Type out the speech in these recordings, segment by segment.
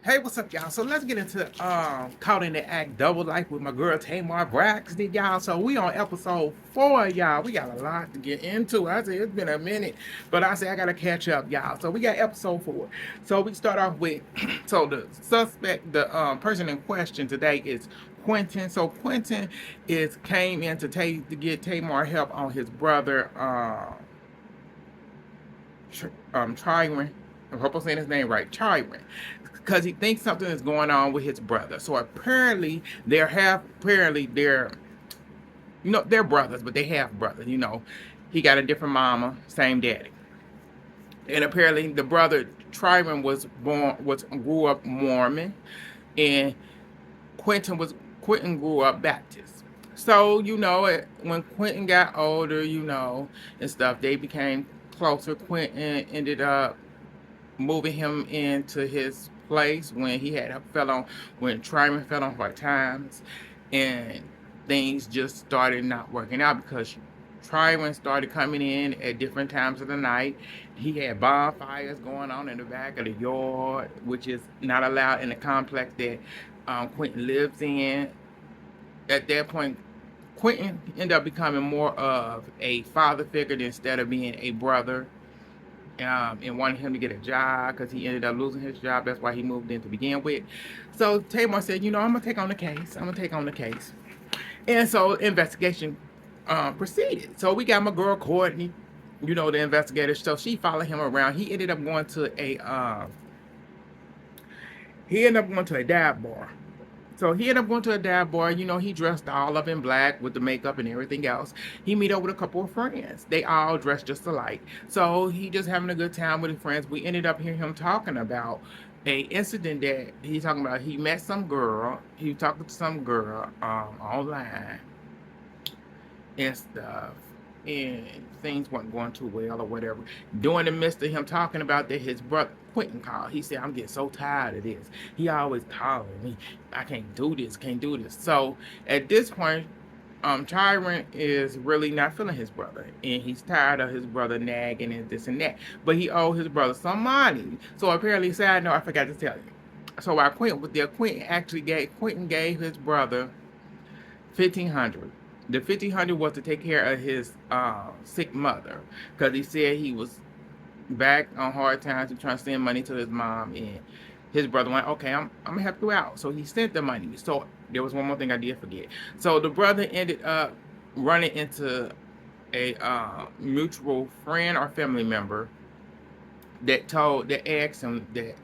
Hey, what's up, y'all? So let's get into Caught in the Act Double Life with my girl Tamarbraxton, y'all. So we on episode 4, y'all. We got a lot to get into. I said it's been a minute, but I said I gotta catch up, y'all. So we got episode 4. So we start off with so the suspect, the person in question today is Quentin. So Quentin came in to get Tamar help on his brother Tryron. I hope I'm saying his name right, Tryron, because he thinks something is going on with his brother. So apparently they're brothers, but they have brothers. He got a different mama, same daddy, and apparently the brother Tryron grew up Mormon, and Quentin grew up Baptist. So when Quentin got older, and stuff, they became closer. Quentin ended up moving him into his place when when Tryman fell on hard times, and things just started not working out because Tryman started coming in at different times of the night. He had bonfires going on in the back of the yard, which is not allowed in the complex that Quentin lives in. At that point, Quentin ended up becoming more of a father figure instead of being a brother, and wanted him to get a job because he ended up losing his job. That's why he moved in to begin with. So Tamar said, I'm going to take on the case. And so investigation proceeded. So we got my girl Courtney, the investigator. So she followed him around. He ended up going to a dive bar. So he ended up going to a dive bar. He dressed all up in black with the makeup and everything else. He met up with a couple of friends. They all dressed just alike. So he just having a good time with his friends. We ended up hearing him talking about a incident that he's talking about. He met some girl. He was talking to some girl online and stuff, and things weren't going too well or whatever. During the midst of him talking about that, his brother Quentin called. He said, I'm getting so tired of this. He always calling me. I can't do this. So at this point, Tyrant is really not feeling his brother, and he's tired of his brother nagging and this and that. But he owed his brother some money. So apparently, side note, I forgot to tell you. So while Quentin was there, Quentin gave his brother $1,500. The $1,500 was to take care of his sick mother, because he said he was back on hard times and trying to send money to his mom, and his brother went, okay, I'm gonna help you out. So he sent the money. So there was one more thing I did forget. So the brother ended up running into a mutual friend or family member that asked him that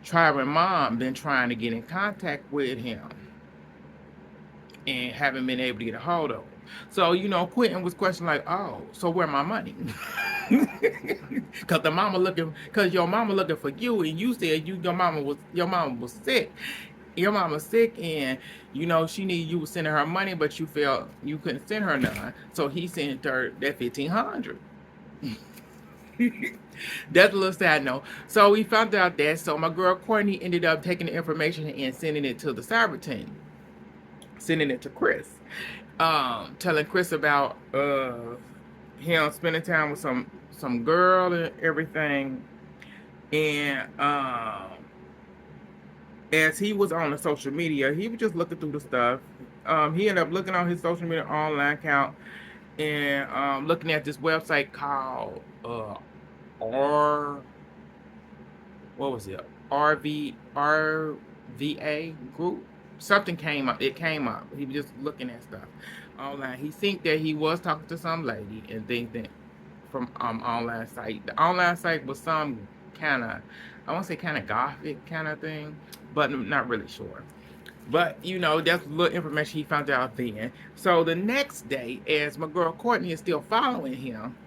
Tryron's mom been trying to get in contact with him and haven't been able to get a hold of him. So, Quentin was questioning like, oh, so where my money? Because your mama looking for you, and you said your mama was sick. Your mama's sick, and she needed you sending her money, but you felt you couldn't send her none. So he sent her that $1,500. That's a little sad note. So we found out that. So my girl Courtney ended up taking the information and sending it to the cyber team. Sending it to Chris, telling Chris about him spending time with some girl and everything. And as he was on the social media, he was just looking through the stuff. He ended up looking on his social media online account and looking at this website called RVA group. Something came up. It came up. He was just looking at stuff online. He think that he was talking to some lady and think that from online site. The online site was some kind of, I want to say kind of gothic kind of thing, but I'm not really sure. But that's little information he found out then. So the next day, as my girl Courtney is still following him,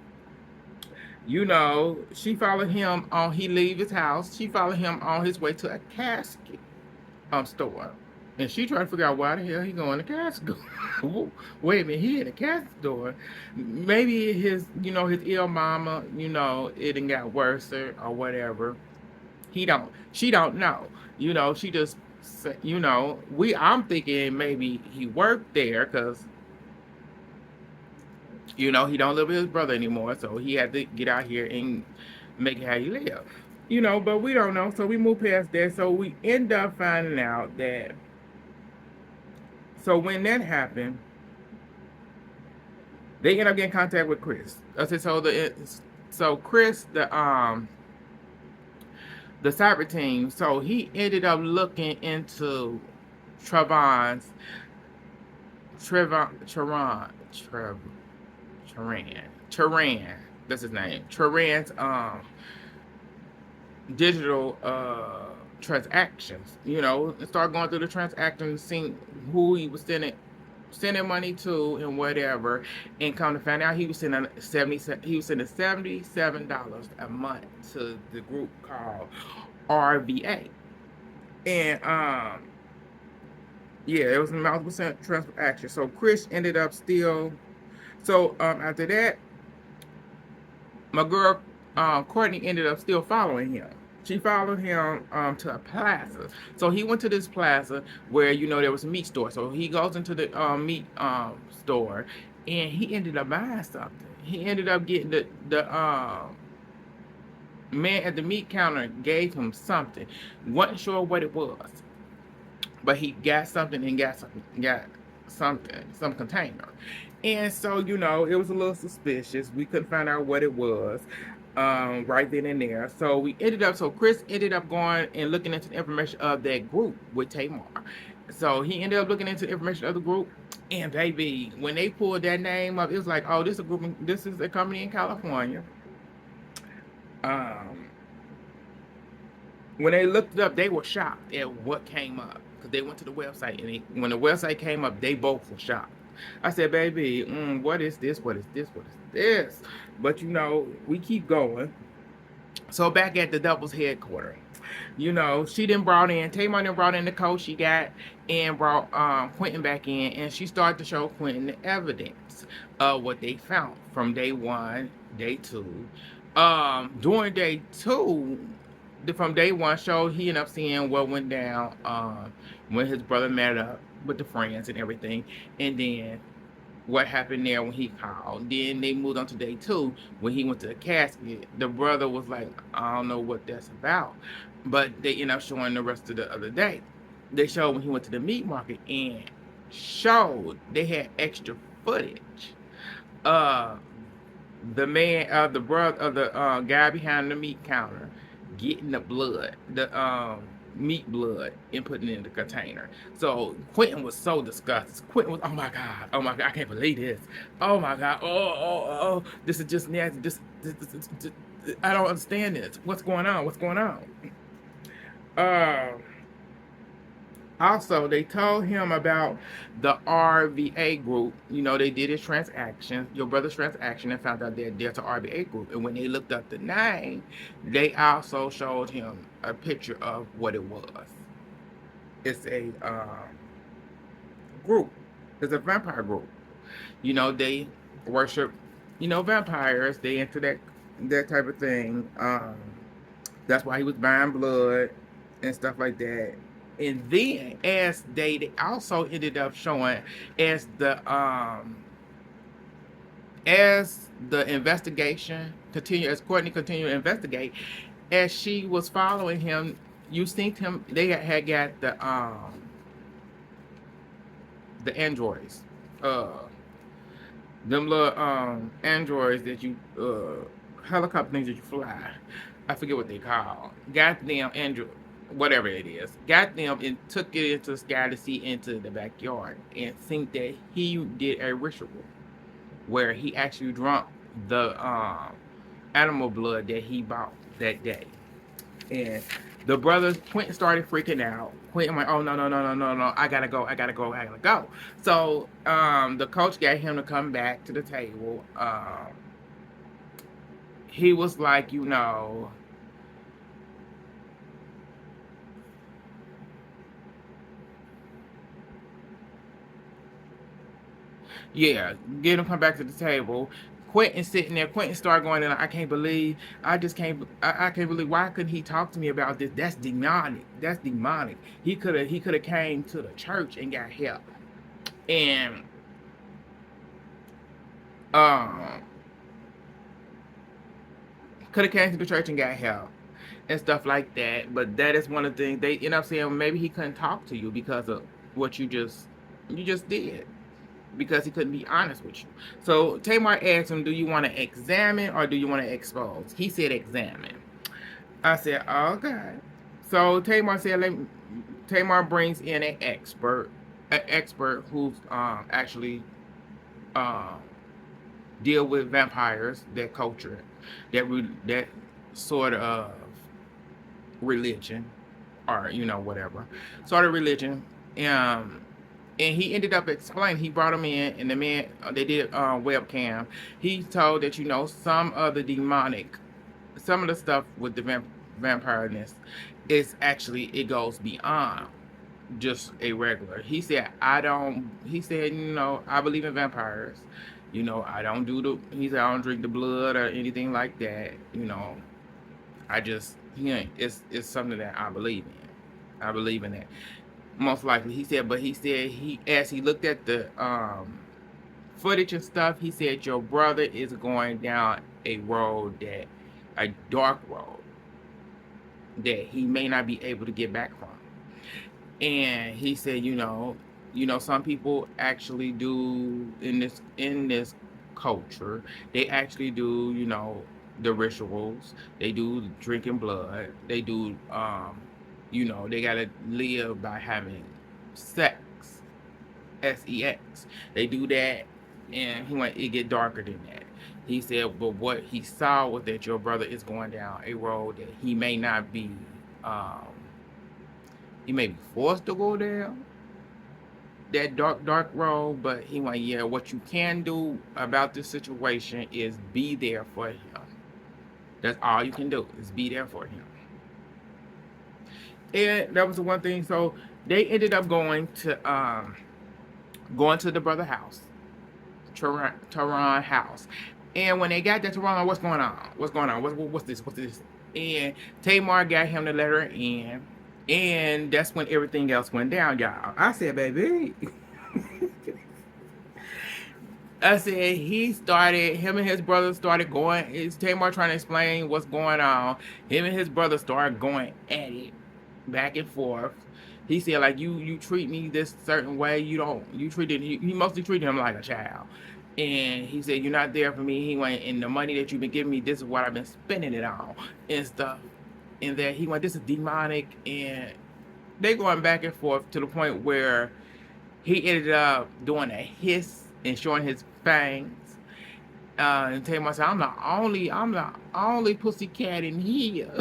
she followed him on. He leave his house. She followed him on his way to a casket store. And she trying to figure out why the hell he going to casket store. Wait a minute, he in a casket store. Maybe his ill mama, it done got worse or whatever. She don't know. She just, I'm thinking maybe he worked there because, he don't live with his brother anymore. So he had to get out here and make it how he live. But we don't know. So we move past that. So we end up finding out that, so when that happened, they end up getting contact with Chris. I said, so Chris, the cyber team, so he ended up looking into Trevon's, Trevon, Trevon, Trev, Teran, that's his name. Teran's digital transactions, and start going through the transactions, seeing who he was sending money to and whatever, and come to find out he was sending $77 a month to the group called RVA. And yeah, it was a multiple transaction. So Chris ended up still. So after that, my girl Courtney ended up still following him. She followed him to a plaza. So he went to this plaza where there was a meat store. So he goes into the meat store, and he ended up buying something. He ended up getting the man at the meat counter gave him something. Wasn't sure what it was, but he got something and some container. And so, it was a little suspicious. We couldn't find out what it was right then and there. So Chris ended up going and looking into the information of that group with Tamar. So he ended up looking into the information of the group. And baby, when they pulled that name up, it was like, oh, this is a company in California. When they looked it up, they were shocked at what came up. Because they went to the website, and when the website came up, they both were shocked. I said, baby, what is this? What is this? What is this? But we keep going. So back at the Doubles headquarters, Tamar didn't brought in the coach she got, and brought Quentin back in, and she started to show Quentin the evidence of what they found from day 1, day 2. During day 2, from day 1 showed he ended up seeing what went down when his brother met up with the friends and everything, and then what happened there when he called. Then they moved on to day 2 when he went to the casket. The brother was like, I don't know what that's about, but they ended up showing the rest of the other day. They showed when he went to the meat market, and showed they had extra footage of the man, the brother of the guy behind the meat counter getting the blood, the meat blood, and putting it in the container. So Quentin was so disgusted. Quentin was, oh my god, I can't believe this. Oh my god, oh, this is just nasty. This, I don't understand this. What's going on? Also, they told him about the RVA group. They did his transaction, your brother's transaction, and found out that there's an RVA group. And when they looked up the name, they also showed him a picture of what it was. It's a group. It's a vampire group. They worship, vampires. They into that type of thing. That's why he was buying blood and stuff like that. And then as they also ended up showing as the investigation continued, as Courtney continued to investigate, as she was following him, you seen him, they had got the androids, them little androids that you helicopter things that you fly. I forget what they call. Got them android, whatever it is. Got them and took it into the sky to see into the backyard, and think that he did a ritual where he actually drank the animal blood that he bought that day. And the brothers, Quentin started freaking out. Quentin went, oh, no, I gotta go. So the coach got him to come back to the table. He was like, yeah, get him come back to the table. Quentin sitting there. Quentin started going, and I can't believe. I can't believe. Why couldn't he talk to me about this? That's demonic. He could have came to the church and got help, and could have came to the church and got help. and stuff like that. But that is one of the things they end up saying. Maybe he couldn't talk to you because of what you just did, because he couldn't be honest with you. So Tamar asked him, "Do you want to examine or do you want to expose?" He said, "Examine." I said, "Okay." So Tamar brings in an expert who's actually um, deal with vampires, that culture, that sort of religion, or whatever sort of religion. Um, and he ended up explaining. He brought him in, and the man, they did webcam. He told that some of the demonic, some of the stuff with the vampireness is actually, it goes beyond just a regular. He said, I don't. He said, I believe in vampires. I don't do the. He said, I don't drink the blood or anything like that. I just, it's something that I believe in. I believe in that. Most likely, he said. But he said, as he looked at the footage and stuff, he said your brother is going down a dark road that he may not be able to get back from. And he said, some people actually do in this culture, they actually do, the rituals. They do drinking blood. They do, they gotta live by having sex, sex. They do that, and he went. It get darker than that. He said, but what he saw was that your brother is going down a road that he may not be. Um, he may be forced to go down that dark road, but he went, yeah, what you can do about this situation is be there for him. That's all you can do, is be there for him. And that was the one thing. So they ended up going to the brother house, Tehran house. And when they got there, Tehran, what's going on? What's going on? What's this? What's this? And Tamar got him to let her in. And that's when everything else went down, y'all. I said, baby. I said, him and his brother started going. It's Tamar trying to explain what's going on. Him and his brother started going at it, back and forth. He said, like, you treat me this certain way. He mostly treated him like a child. And he said, you're not there for me. He went, and the money that you've been giving me, this is what I've been spending it on and stuff. And that he went, this is demonic. And they going back and forth to the point where he ended up doing a hiss and showing his fangs. And Tamar said, I'm the only pussycat in here.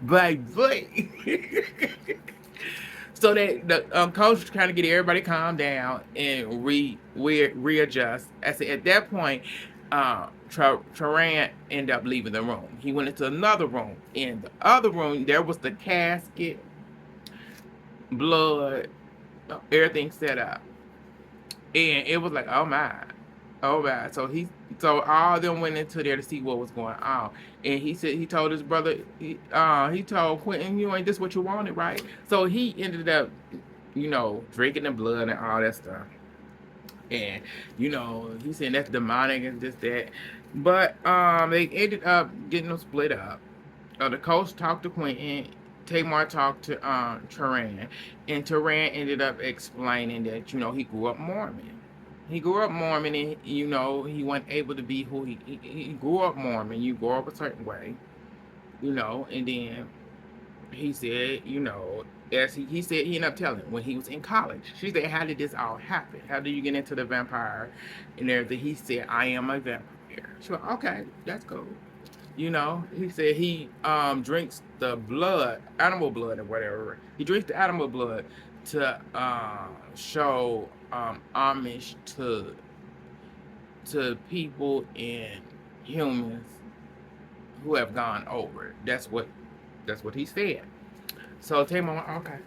But so the coach trying to get everybody calm down and readjust. I said, at that point, Tehran ended up leaving the room. He went into another room. In the other room, there was the casket, blood, everything set up. And it was like, oh my. So all of them went into there to see what was going on. And he told his brother, he told Quentin, ain't this what you wanted, right? So he ended up, drinking the blood and all that stuff. And, he said that's demonic and this, that. But they ended up getting them split up. The coach talked to Quentin. Tamar talked to Tehran. And Tehran ended up explaining that, he grew up Mormon. He grew up Mormon, and he wasn't able to be who he grew up Mormon. You grow up a certain way, and then he said, as he said, he ended up telling when he was in college. She said, how did this all happen? How did you get into the vampire and everything? He said, I am a vampire. She went, okay, that's cool. He said he drinks the blood, animal blood or whatever. He drinks the animal blood to show homage to people and humans who have gone over. That's what he said. So Tamar went, okay.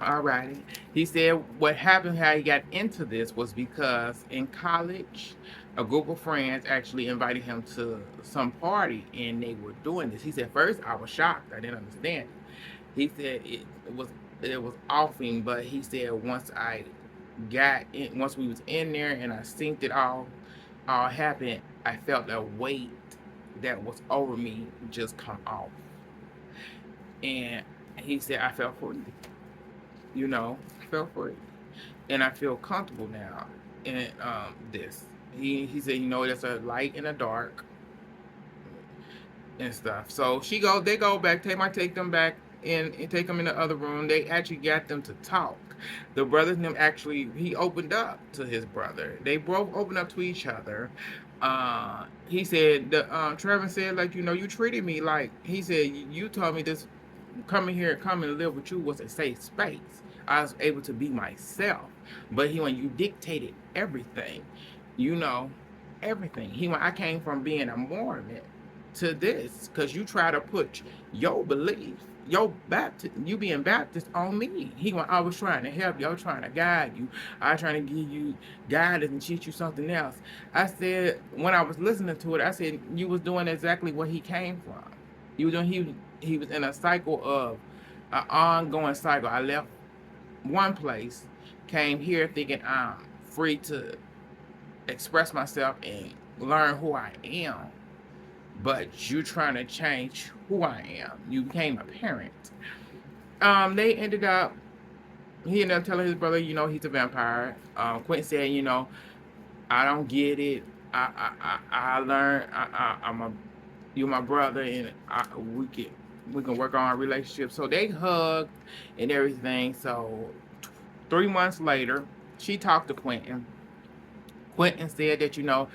Alrighty. He said what happened, how he got into this was because in college, a group of friends actually invited him to some party and they were doing this. He said, first I was shocked. I didn't understand it. He said it was offing, but he said once we was in there and I synced it all happened, I felt a weight that was over me just come off. And he said, I felt free. I felt free. And I feel comfortable now in this. He said, there's a light and a dark and stuff. So they go back. Take them back and take them in the other room. They actually got them to talk. The brothers and them actually, he opened up to his brother. They both opened up to each other. He said, Trevor said, like, you treated me like, he said, you told me this, coming here, come and live with you was a safe space. I was able to be myself. But when you dictated everything, everything. I came from being a Mormon to this because you try to put your belief, you being Baptist on me. I was trying to help you. I was trying to guide you. I was trying to give you guidance and teach you something else. I said, when I was listening to it, I said, you was doing exactly what he came from. He was in a cycle of an ongoing cycle. I left one place, came here thinking I'm free to express myself and learn who I am. But you trying to change who I am. You became a parent. He ended up telling his brother, he's a vampire. Quentin said, I don't get it. I learned. You're my brother, and we can work on our relationship. So they hugged and everything. So 3 months later, she talked to Quentin. Quentin said that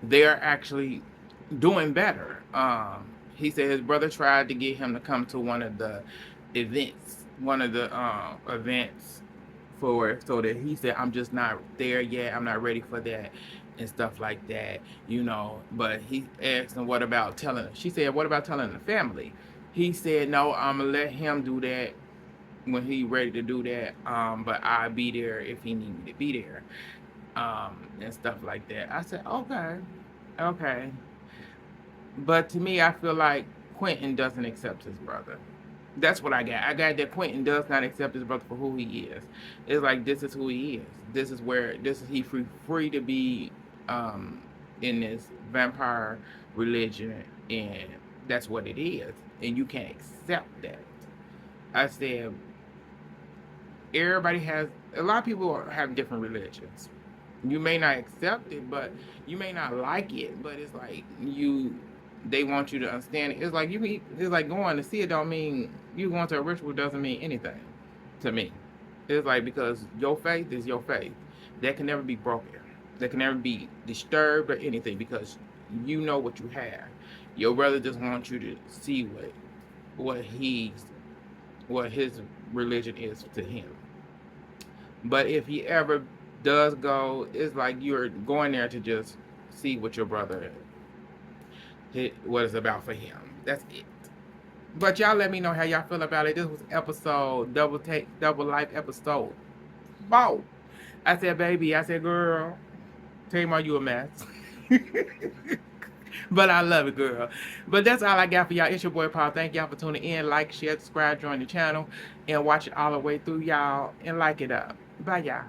they're actually doing better. He said his brother tried to get him to come to one of the events for it, so that he said, I'm just not there yet. I'm not ready for that and stuff like that, But he asked him, what about telling her? She said, what about telling the family? He said, no, I'm gonna let him do that when he ready to do that. But I'll be there if he need me to be there. And stuff like that. I said, okay. But to me, I feel like Quentin doesn't accept his brother. That's what I got. I got that Quentin does not accept his brother for who he is. It's like, this is who he is. This is he free to be in this vampire religion, and that's what it is. And you can't accept that. I said, a lot of people have different religions. You may not accept it, but you may not like it, but it's like they want you to understand it. It's like it's like going to see it don't mean you going to a ritual doesn't mean anything to me. It's like, because your faith is your faith. That can never be broken. That can never be disturbed or anything, because you know what you have. Your brother just wants you to see what his religion is to him. But if he ever does go, it's like you're going there to just see what your brother what it's about for him. That's it. But y'all let me know how y'all feel about it. This was episode double life episode 4. I said, baby, I said, girl, Tamar, you a mess. But I love it, girl. But that's all I got for y'all. It's your boy Paul. Thank y'all for tuning in. Like, share, subscribe, join the channel, and watch it all the way through, y'all, and like it up. Bye, y'all.